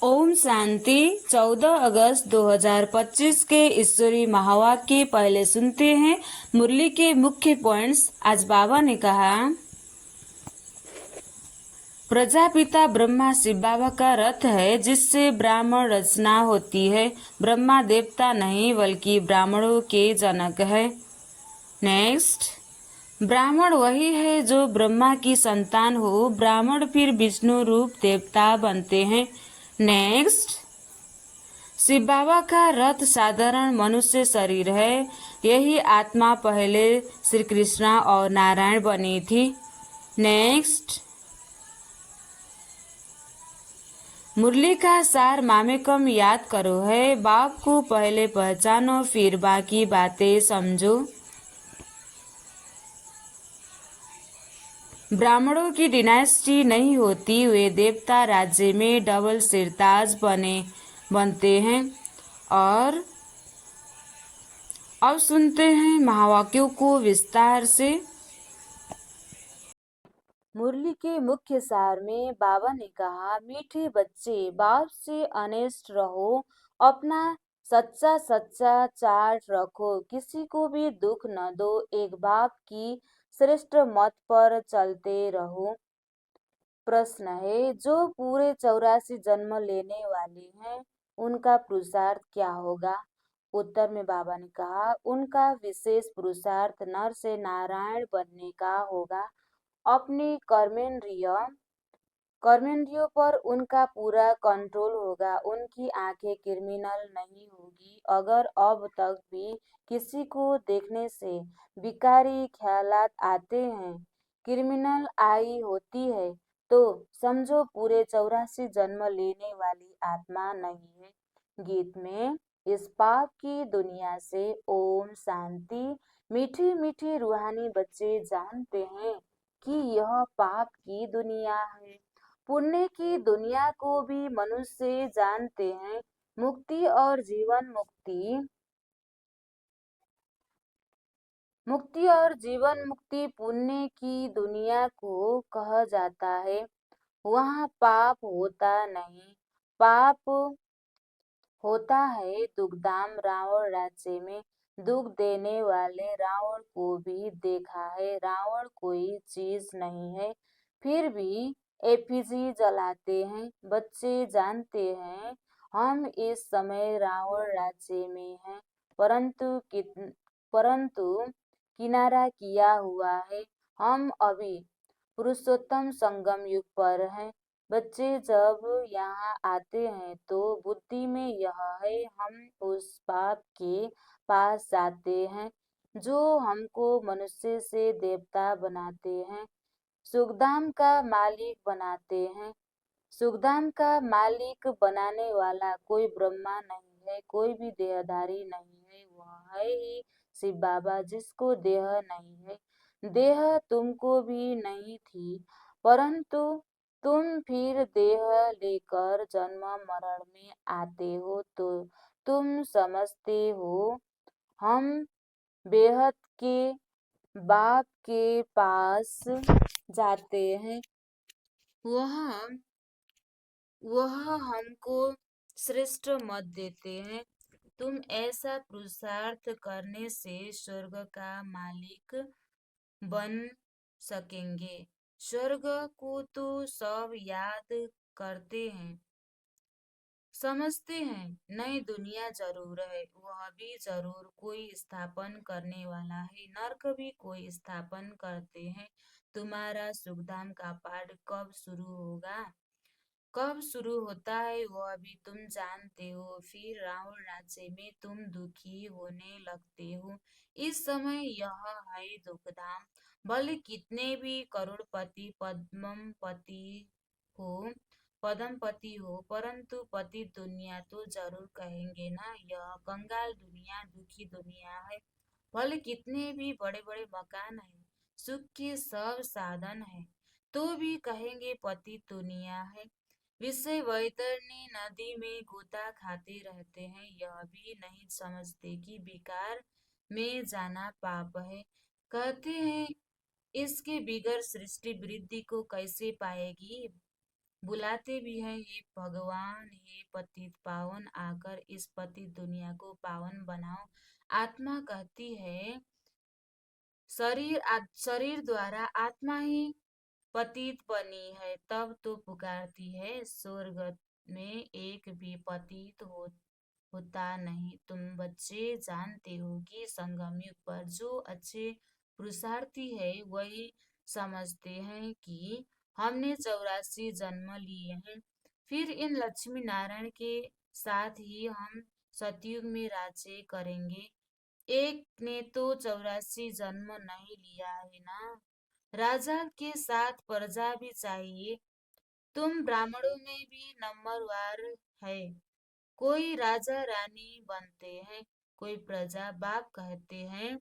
ओम शांति। 14 अगस्त 2025 के ईश्वरी महावाक्य पहले सुनते हैं। मुरली के मुख्य पॉइंट्स। आज बाबा ने कहा, प्रजापिता ब्रह्मा शिव बाबा का रथ है जिससे ब्राह्मण रचना होती है। ब्रह्मा देवता नहीं बल्कि ब्राह्मणों के जनक है। नेक्स्ट, ब्राह्मण वही है जो ब्रह्मा की संतान हो। ब्राह्मण फिर विष्णु रूप देवता बनते हैं। नेक्स्ट, शिव बाबा का रथ साधारण मनुष्य शरीर है। यही आत्मा पहले श्री कृष्ण और नारायण बनी थी। नेक्स्ट, मुरली का सार मामेकम याद करो है। बाप को पहले पहचानो फिर बाकी बातें समझो। ब्राह्मणों की डिनास्टी नहीं होती, वे देवता राज्य में डबल सिरताज बनते हैं। और अब सुनते हैं महावाक्यों को विस्तार से। मुरली के मुख्य सार में बाबा ने कहा, मीठे बच्चे, बाप से अनेस्ट रहो, अपना सच्चा सच्चा चार्ट रखो, किसी को भी दुख न दो, एक बाप की श्रेष्ठ मत पर चलते रहो। प्रश्न है, जो पूरे 84 जन्म लेने वाले हैं उनका पुरुषार्थ क्या होगा? उत्तर में बाबा ने कहा, उनका विशेष पुरुषार्थ नर से नारायण बनने का होगा। अपनी कर्मेंद्रियों पर उनका पूरा कंट्रोल होगा। उनकी आंखें क्रिमिनल नहीं होगी। अगर अब तक भी किसी को देखने से विकारी ख्यालात आते हैं, क्रिमिनल आई होती है, तो समझो पूरे 84 जन्म लेने वाली आत्मा नहीं है। गीत में इस पाप की दुनिया से ओम शांति। मीठे मीठे रूहानी बच्चे जानते हैं कि यह पाप की दुनिया है। पुण्य की दुनिया को भी मनुष्य जानते हैं। मुक्ति और जीवन मुक्ति पुण्य की दुनिया को कहा जाता है। वहाँ पाप होता नहीं। पाप होता है दुखधाम रावण राज्य में। दुख देने वाले रावण को भी देखा है। रावण कोई चीज नहीं है, फिर भी एफिजी जलाते हैं। बच्चे जानते हैं हम इस समय रावण राज्य में हैं, परंतु किनारा किया हुआ है। हम अभी पुरुषोत्तम संगम युग पर हैं। बच्चे जब यहाँ आते हैं तो बुद्धि में यह है, हम उस पाप के पास जाते हैं जो हमको मनुष्य से देवता बनाते हैं, सुखधाम का मालिक बनाते हैं। सुखधाम का मालिक बनाने वाला कोई ब्रह्मा नहीं है, कोई भी देहधारी नहीं है, वह है ही शिव बाबा जिसको देह नहीं है। देह तुमको भी नहीं थी, परंतु तुम फिर देह लेकर जन्म मरण में आते हो, तो तुम समझते हो हम बेहद के बाप के पास जाते हैं। वह वह हमको श्रेष्ठ मत देते हैं। तुम ऐसा पुरुषार्थ करने से स्वर्ग का मालिक बन सकेंगे। स्वर्ग को तो सब याद करते हैं, समझते हैं, नई दुनिया जरूर है, वह भी जरूर कोई स्थापन करने वाला है। नरक भी कोई स्थापन करते हैं। तुम्हारा सुखधाम का पाठ कब शुरू होगा, कब शुरू होता है वह भी तुम जानते हो। फिर रावण राज्य में तुम दुखी होने लगते हो। इस समय यह है दुखधाम। भले कितने भी करोड़पति पद्मपति हो, परंतु पति दुनिया तो जरूर कहेंगे ना, यह कंगाल दुनिया, दुखी दुनिया है। भले कितने भी बड़े बड़े मकान है, सुख के सब साधन है, तो भी कहेंगे पति दुनिया है। विषय वैतरणी नदी में गोता खाते रहते हैं, यह भी नहीं समझते कि विकार में जाना पाप है। कहते हैं इसके बिगड़ सृष्टि वृद्धि को कैसे पाएगी। बुलाते भी हैं, हे भगवान, हे पतित पावन, आकर इस पतित दुनिया को पावन बनाओ। आत्मा कहती है, शरीर द्वारा आत्मा ही पतित बनी है, तब तो पुकारती है, स्वर्ग में एक भी पतित होता नहीं। तुम बच्चे जानते हो कि संगम युग पर जो अच्छे पुरुषार्थी है वही समझते हैं कि हमने 84 जन्म लिए हैं, फिर इन लक्ष्मी नारायण के साथ ही हम सतयुग में राज्य करेंगे। एक ने तो 84 जन्म नहीं लिया है ना। राजा के साथ प्रजा भी चाहिए। तुम ब्राह्मणों में भी नंबरवार है। कोई राजा रानी बनते हैं, कोई प्रजा बाप कहते हैं।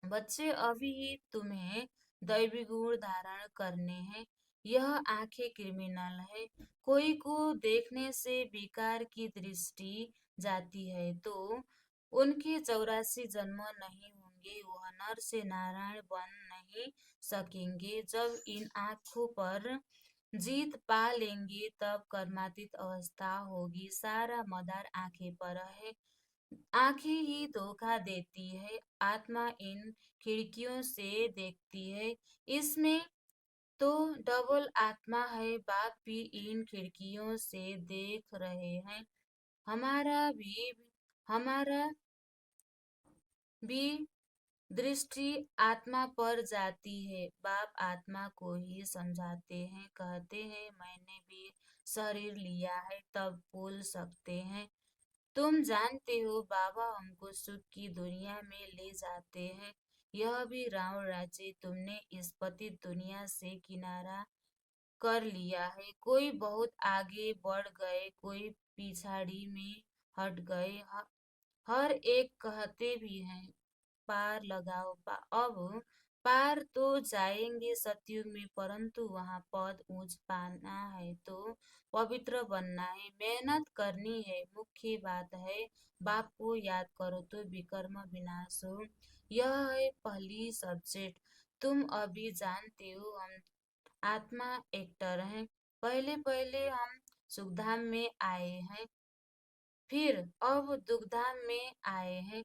बच्चे, अभी ही तुम्हें दैवी गुण धारण करने हैं। यह आंखें क्रिमिनल है। कोई को देखने से बेकार की दृष्टि जाती है तो उनके 84 जन्म नहीं होंगे, वह नर से नारायण बन नहीं सकेंगे। जब इन आंखों पर जीत पा लेंगे तब कर्मातीत अवस्था होगी। सारा मदार आंखें पर है, आंखें ही धोखा देती है। आत्मा इन खिड़कियों से देखती है, इसमें तो डबल आत्मा है। बाप भी इन खिड़कियों से देख रहे हैं। हमारा भी हमारा भी दृष्टि आत्मा पर जाती है। बाप आत्मा को ही समझाते हैं, कहते हैं मैंने भी शरीर लिया है, तब बोल सकते हैं। तुम जानते हो बाबा हमको सुख की दुनिया में ले जाते हैं। यह भी रावण राज्य तुमने इस पतित दुनिया से किनारा कर लिया है। कोई बहुत आगे बढ़ गए, कोई पिछाड़ी में हट गए। हर एक कहते भी हैं पार लगाओ अब पार तो जाएंगे सतयुग में, परंतु वहां पद ऊंच पाना है तो पवित्र बनना है, मेहनत करनी है, मुख्य बात है। बाप को याद करो तो विकर्म विनाश हो। यह है पहली सब्जेक्ट। तुम अभी जानते हो हम आत्मा एक्टर हैं। पहले पहले हम सुखधाम में आए हैं, फिर अब दुखधाम में आए हैं,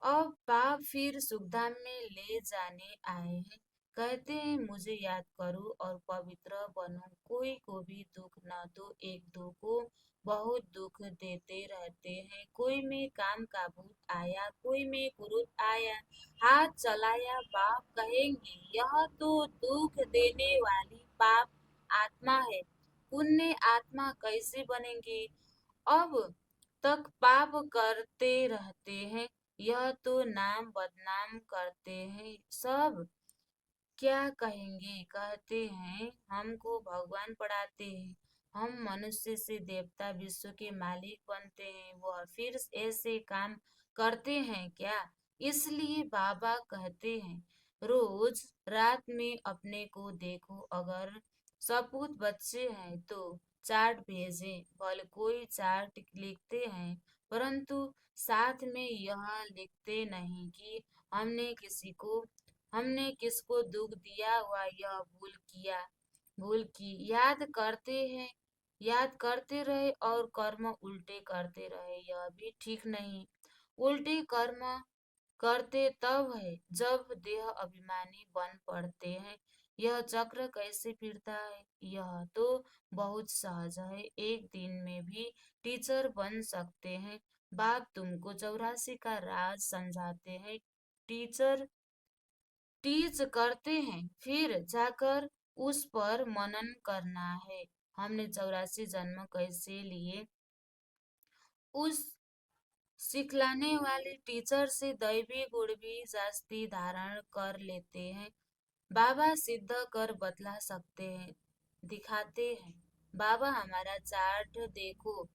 अब बाप फिर सुखधाम में ले जाने आए हैं। कहते हैं मुझे याद करो और पवित्र बनो, कोई को भी दुख न दो। एक दो को बहुत दुख देते रहते हैं। कोई में काम का भूत आया, कोई में क्रोध आया, हाथ चलाया, बाप कहेंगे यह तो दुख देने वाली पाप आत्मा है। पुण्य आत्मा कैसे बनेंगे? अब तक पाप करते रहते हैं, यह तो नाम बदनाम करते हैं। सब क्या कहेंगे? कहते हैं हमको भगवान पढ़ाते हैं, हम मनुष्य से देवता विश्व के मालिक बनते हैं, वह फिर ऐसे काम करते हैं क्या? इसलिए बाबा कहते हैं रोज रात में अपने को देखो, अगर सपूत बच्चे हैं तो चार्ट भेजें। भले कोई चार्ट लिखते हैं, परंतु साथ में यह लिखते नहीं कि हमने किसी को हमने किसको दुख दिया हुआ, यह भूल की याद करते हैं, याद करते रहे और कर्म उल्टे करते रहे, यह भी ठीक नहीं। उल्टे कर्म करते तब है जब देह अभिमानी बन पड़ते हैं। यह चक्र कैसे फिरता है? यह तो बहुत सहज है, एक दिन में भी टीचर बन सकते हैं। बाप तुमको 84 का राज समझाते हैं। टीचर टीच करते हैं, फिर जाकर उस पर मनन करना है। हमने 84 जन्म कैसे लिए, उस सिखलाने वाले टीचर से दैवी गुण भी जास्ती धारण कर लेते हैं। बाबा सिद्ध कर बतला सकते हैं, दिखाते हैं। बाबा हमारा चार्ट देखो,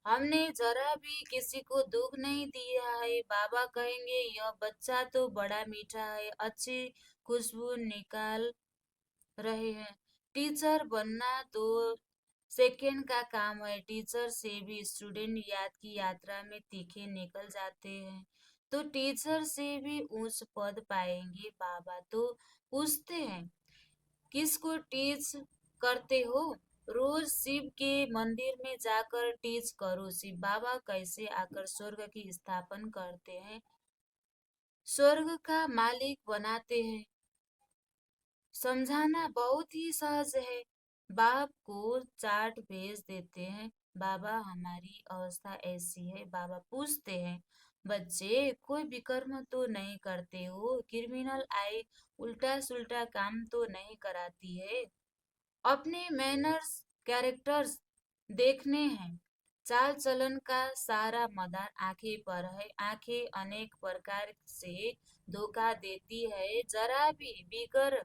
हमने जरा भी किसी को दुख नहीं दिया है। बाबा कहेंगे यह बच्चा तो बड़ा मीठा है, अच्छी खुशबू निकाल रहे हैं। टीचर बनना तो सेकंड का काम है। टीचर से भी स्टूडेंट याद की यात्रा में तीखे निकल जाते हैं, तो टीचर से भी ऊंच पद पाएंगे। बाबा तो पूछते हैं किसको टीच करते हो? रोज शिव के मंदिर में जाकर टीच करो शिव बाबा कैसे आकर स्वर्ग की स्थापना करते हैं, स्वर्ग का मालिक बनाते हैं। समझाना बहुत ही सहज है। बाप को चार्ट भेज देते हैं। बाबा हमारी अवस्था ऐसी है। बाबा पूछते हैं, बच्चे कोई विकर्म तो नहीं करते हो? क्रिमिनल आई उल्टा सुल्टा काम तो नहीं कराती है? अपने मैनर्स कैरेक्टर्स देखने हैं। चाल चलन का सारा मदार आंखें पर है। आंखें अनेक प्रकार से धोखा देती है। जरा भी बिगर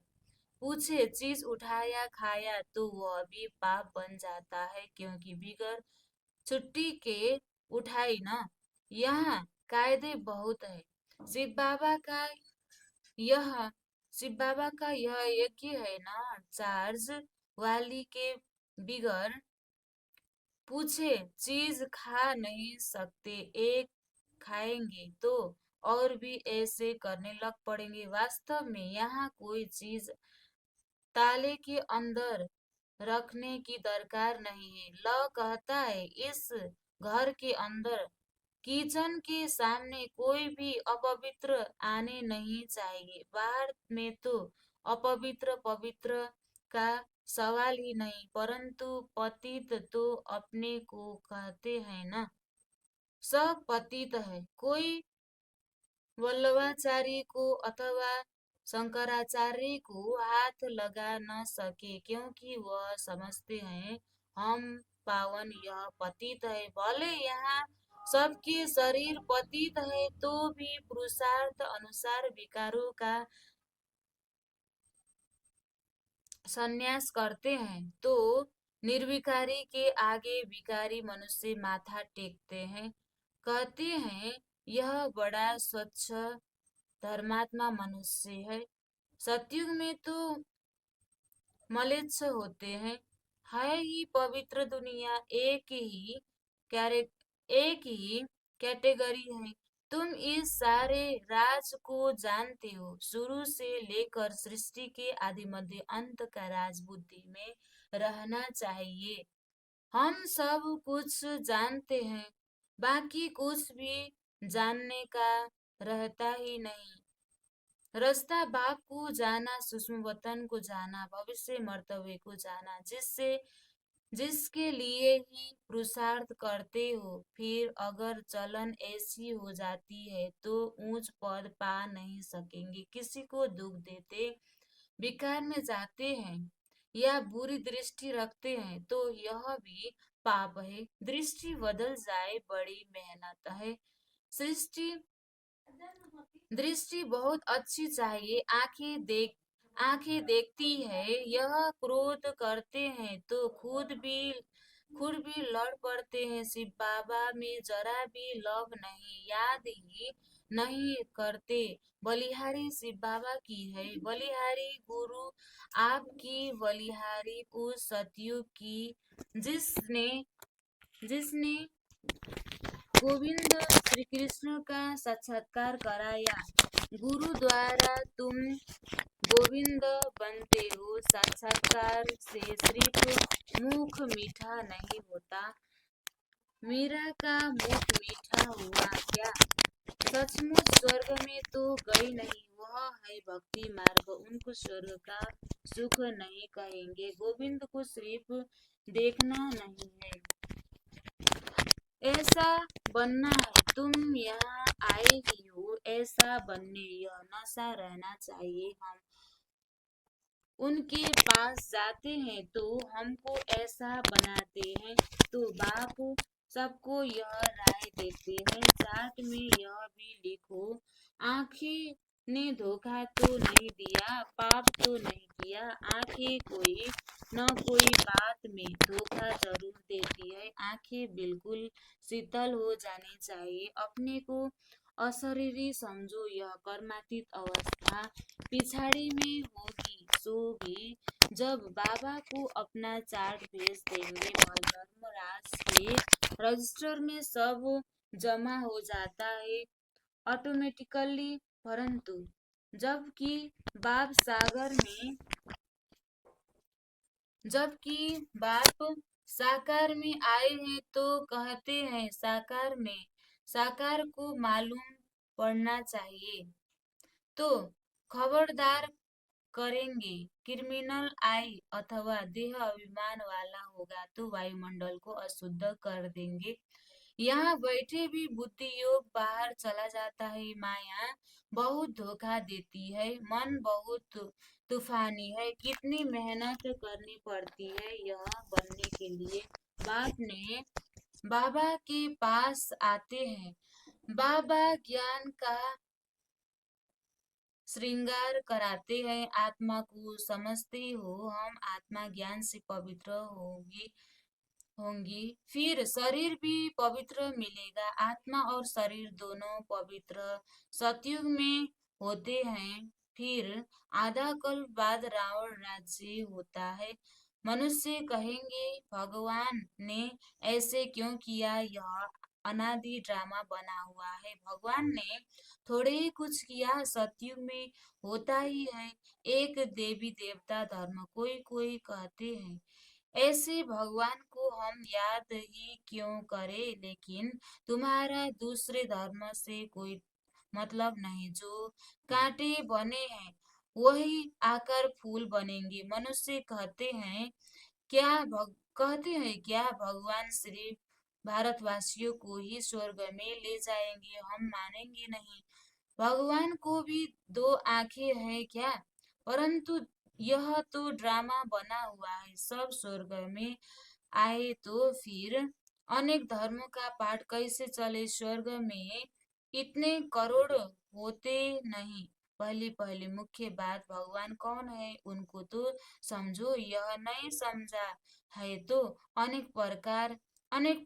पूछे चीज उठाया खाया तो वह भी पाप बन जाता है, क्योंकि बिगर छुट्टी के उठाई ना। यहाँ कायदे बहुत है। शिव बाबा का यह शिव बाबा का यह एक ही है ना, चार्ज वाली के बिगर पूछे चीज खा नहीं सकते। एक खाएंगे तो और भी ऐसे करने लग पड़ेंगे। वास्तव में यहाँ कोई चीज ताले के अंदर रखने की दरकार नहीं है। लॉ कहता है इस घर के अंदर किचन के सामने कोई भी अपवित्र आने नहीं चाहिए। बाहर में तो अपवित्र पवित्र का सवाल ही नहीं, परंतु पतित तो अपने को कहते हैं ना। सब पतित है। कोई वल्लभाचार्य को अथवा शंकराचार्य को हाथ लगा न सके, क्योंकि वह समझते हैं हम पावन, यह पतित है। भले यहाँ सबके शरीर पतित है तो भी पुरुषार्थ अनुसार विकारों का संन्यास करते हैं। तो निर्विकारी के आगे विकारी मनुष्य माथा टेकते हैं। कहते हैं यह बड़ा स्वच्छ धर्मात्मा मनुष्य है। सतयुग में तो मलेच्छ होते हैं। है ही पवित्र दुनिया कैरे एक ही कैटेगरी है। तुम इस सारे राज को जानते हो। शुरू से लेकर सृष्टि के आदि मध्य अंत का राज बुद्धि में रहना चाहिए। हम सब कुछ जानते हैं, बाकी कुछ भी जानने का रहता ही नहीं। रास्ता बाप को जाना, सूक्ष्म वतन को जाना, भविष्य मर्तव्य को जाना, जिसके लिए ही पुरुषार्थ करते हो। फिर अगर चलन ऐसी हो जाती है तो ऊंच पद पा नहीं सकेंगे। किसी को दुख देते विकार में जाते हैं या बुरी दृष्टि रखते हैं तो यह भी पाप है। दृष्टि बदल जाए बड़ी मेहनत है। सृष्टि दृष्टि बहुत अच्छी चाहिए। आंखें देखती है। यह क्रोध करते हैं तो खुद भी लड़ पड़ते हैं। शिव बाबा में जरा भी लव नहीं, याद ही नहीं करते। बलिहारी शिव बाबा की है। बलिहारी गुरु आपकी बलिहारी उस सतयुग की जिसने जिसने गोविंद श्री कृष्ण का साक्षात्कार कराया। गुरु द्वारा तुम गोविंद बनते हो। साक्षात्कार से सिर्फ मुख मीठा नहीं होता। मीरा का मुख मीठा हुआ क्या? सचमुच स्वर्ग में तो गई नहीं। वह है भक्ति मार्ग। उनको स्वर्ग का सुख नहीं कहेंगे। गोविंद को सिर्फ देखना नहीं है, ऐसा बनना है। तुम यहाँ आए ही हो ऐसा बनने, यह नशा रहना चाहिए। हम उनके पास जाते हैं तो हमको ऐसा बनाते हैं। तो बाप सबको यह राय देते हैं, चार्ट में यह भी लिखो। आंखें ने धोखा तो नहीं दिया, पाप तो नहीं किया। आंखें कोई न कोई बात में धोखा जरूर देती है। आंखें बिल्कुल शीतल हो जानी चाहिए। अपने को अशरीरी समझो। यह कर्मातीत अवस्था पिछाड़ी में होगी। सो भी जब बाबा को अपना चार्ट भेज देंगे और धर्मराज के रजिस्टर में सब जमा हो जाता है ऑटोमेटिकली। परंतु जबकि बाप सागर में जबकि बाप साकार में आए हैं तो कहते हैं साकार में। साकार को मालूम पड़ना चाहिए। तो खबरदार करेंगे। क्रिमिनल आई अथवा देह अभिमान वाला होगा तो वायुमंडल को अशुद्ध कर देंगे। यहाँ बैठे भी बुद्धि योग बाहर चला जाता है। माया बहुत धोखा देती है। मन बहुत तूफानी है। कितनी मेहनत करनी पड़ती है यह बनने के लिए। बाबा के पास आते हैं। बाबा ज्ञान का श्रृंगार कराते हैं। आत्मा को समझते हो, हम आत्मा ज्ञान से पवित्र होंगी, फिर शरीर भी पवित्र मिलेगा। आत्मा और शरीर दोनों पवित्र सतयुग में होते हैं। फिर आधा कल्प बाद रावण राज्य होता है। मनुष्य कहेंगे भगवान ने ऐसे क्यों किया, यह अनादि ड्रामा बना हुआ है। भगवान ने थोड़े ही कुछ किया, सतयुग में होता ही है। एक देवी देवता धर्म कोई कोई कहते हैं। ऐसे भगवान को हम याद ही क्यों करें। लेकिन तुम्हारा दूसरे धर्म से कोई मतलब नहीं। जो कांटे बने हैं वही आकर फूल बनेंगे। मनुष्य कहते हैं क्या भगवान सिर्फ भारतवासियों को ही स्वर्ग में ले जाएंगे। हम मानेंगे नहीं। भगवान को भी दो आंखें हैं क्या। परंतु यह तो ड्रामा बना हुआ है। सब स्वर्ग में आए तो फिर अनेक धर्मों का पाठ कैसे चले। स्वर्ग में इतने करोड़ होते नहीं। पहली पहली मुख्य बात भगवान कौन है उनको तो समझो। यह नहीं समझा है तो अनेक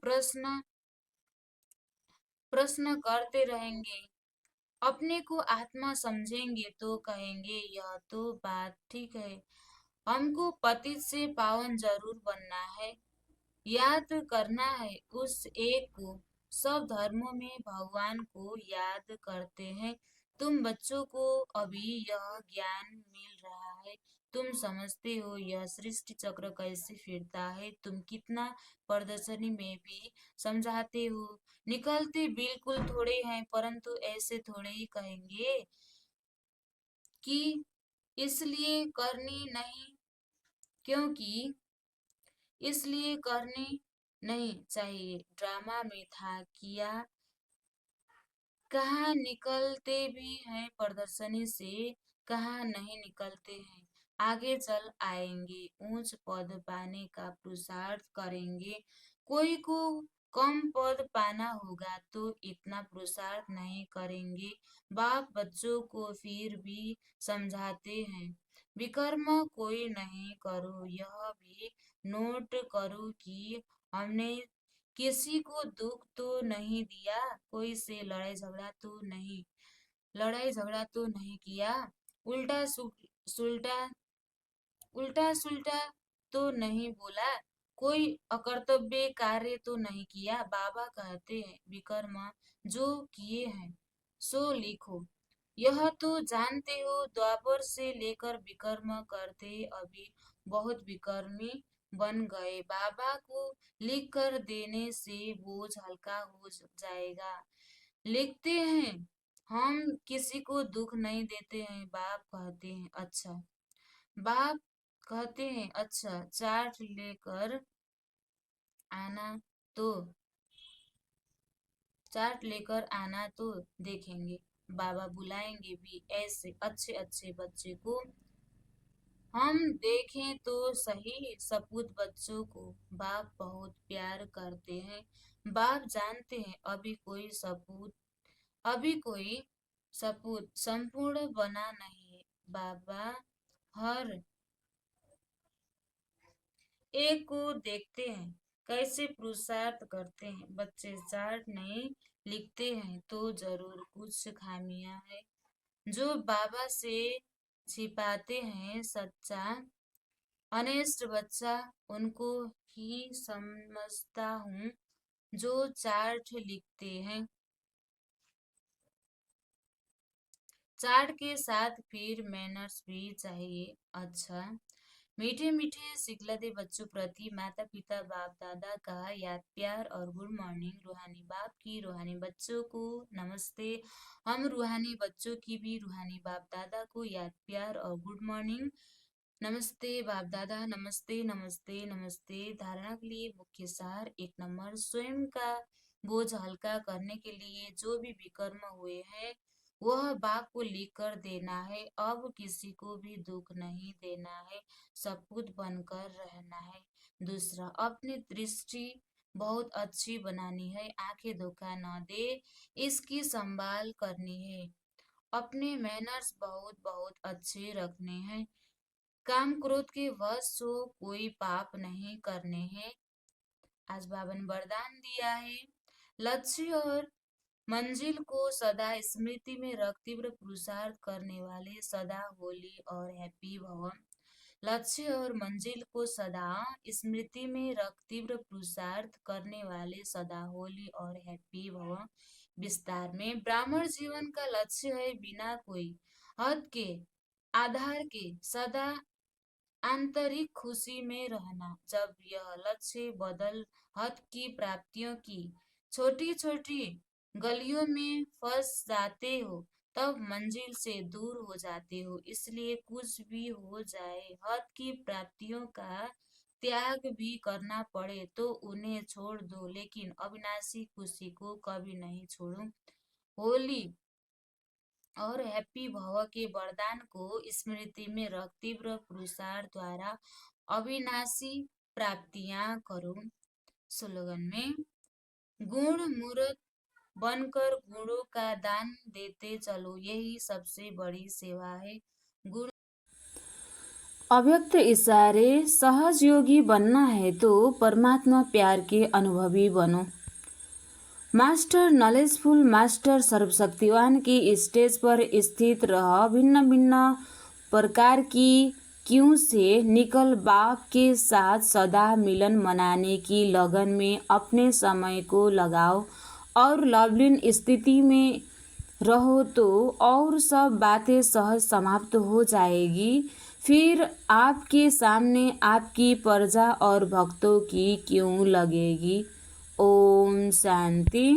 प्रश्न करते रहेंगे। अपने को आत्मा समझेंगे तो कहेंगे यह तो बात ठीक है। हमको पतित से पावन जरूर बनना है। याद करना है उस एक को। सब धर्मों में भगवान को याद करते हैं। तुम बच्चों को अभी यह ज्ञान मिल रहा है। तुम समझते हो यह सृष्टि चक्र कैसे फिरता है। तुम कितना प्रदर्शनी में भी समझाते हो। निकलते बिल्कुल थोड़े हैं, परंतु ऐसे थोड़े ही कहेंगे कि इसलिए करनी नहीं, क्योंकि इसलिए करनी नहीं चाहिए। ड्रामा में था किया। कहाँ निकलते भी हैं प्रदर्शनी से, कहाँ नहीं निकलते हैं। आगे चल आएंगे, ऊंच पद पाने का पुरुषार्थ करेंगे। कोई को कम पद पाना होगा तो इतना पुरुषार्थ नहीं करेंगे। बाप बच्चों को फिर भी समझाते हैं विकर्म कोई नहीं करो। यह भी नोट करो कि हमने किसी को दुख तो नहीं दिया, कोई से लड़ाई झगड़ा तो नहीं किया, उल्टा सुल्टा उल्टा सुल्टा तो नहीं बोला, कोई अकर्तव्य कार्य तो नहीं किया। बाबा कहते हैं विकर्म जो किए हैं सो लिखो। यह तो जानते हो द्वापर से लेकर विकर्म करते अभी बहुत विकर्मी बन गए। बाबा को लिख कर देने से बोझ हल्का हो जाएगा। लिखते हैं हम किसी को दुख नहीं देते हैं। बाप कहते हैं अच्छा आना तो चार्ट लेकर आना तो देखेंगे। बाबा बुलाएंगे भी ऐसे अच्छे अच्छे बच्चे को। हम देखें तो सही सपूत बच्चों को बाप बहुत प्यार करते हैं। बाप जानते हैं अभी कोई सपूत संपूर्ण बना नहीं है। बाबा हर एक को देखते हैं कैसे पुरुषार्थ करते हैं। बच्चे चार्ट नहीं लिखते हैं तो जरूर कुछ खामियां है जो बाबा से छिपाते हैं। सच्चा ऑनेस्ट बच्चा उनको ही समझता हूँ जो चार्ट लिखते हैं। चार्ट के साथ फिर मैनर्स भी चाहिए। अच्छा मीठे मीठे सिखलते बच्चों प्रति माता पिता बाप दादा का याद प्यार और गुड मॉर्निंग। रूहानी बाप की रूहानी बच्चों को नमस्ते। हम रूहानी बच्चों की भी रूहानी बाप दादा को याद प्यार और गुड मॉर्निंग। नमस्ते बाप दादा, नमस्ते नमस्ते नमस्ते। धारणा के लिए मुख्य सार। 1 नंबर, स्वयं का बोझ हल्का करने के लिए जो भी विकर्म हुए हैं वह बाप को लिखकर देना है। अब किसी को भी दुख नहीं देना है, सपूत बनकर रहना है। दूसरा, अपनी दृष्टि बहुत अच्छी बनानी है, आंखें धोखा न दे, इसकी संभाल करनी है। अपने मैनर्स बहुत बहुत अच्छे रखने हैं। काम क्रोध के वश हो कोई पाप नहीं करने हैं। आज बाबा ने वरदान दिया है, लक्ष्य और मंजिल को सदा स्मृति में रख तीव्र पुरुषार्थ करने वाले सदा होली और हैप्पी भव। लक्ष्य और मंजिल को सदा स्मृति में रख तीव्र पुरुषार्थ करने वाले सदा होली और हैप्पी भव। विस्तार में, ब्राह्मण जीवन का लक्ष्य है बिना कोई हद के आधार के सदा आंतरिक खुशी में रहना। जब यह लक्ष्य बदल हद की प्राप्तियों की छोटी छोटी गलियों में फंस जाते हो तब मंजिल से दूर हो जाते हो। इसलिए कुछ भी हो जाए, हद की प्राप्तियों का त्याग भी करना पड़े तो उन्हें छोड़ दो, लेकिन अविनाशी खुशी को कभी नहीं छोड़ो। होली और हैप्पी भव के वरदान को स्मृति में रख तीव्र पुरुषार्थ द्वारा अविनाशी प्राप्तियां करो। स्लोगन में, गुण मूर्त बनकर गुणों का दान देते चलो, यही सबसे बड़ी सेवा है। गुण अव्यक्त इशारे, सहज योगी बनना है तो परमात्मा प्यार के अनुभवी बनो। मास्टर नॉलेजफुल, मास्टर सर्वशक्तिवान की स्टेज पर स्थित रह भिन्न भिन्न प्रकार की क्यों से निकल बाप के साथ सदा मिलन मनाने की लगन में अपने समय को लगाओ और लवलीन स्थिति में रहो तो और सब बातें सहज समाप्त हो जाएगी। फिर आपके सामने आपकी प्रजा और भक्तों की क्यों लगेगी। ओम शांति।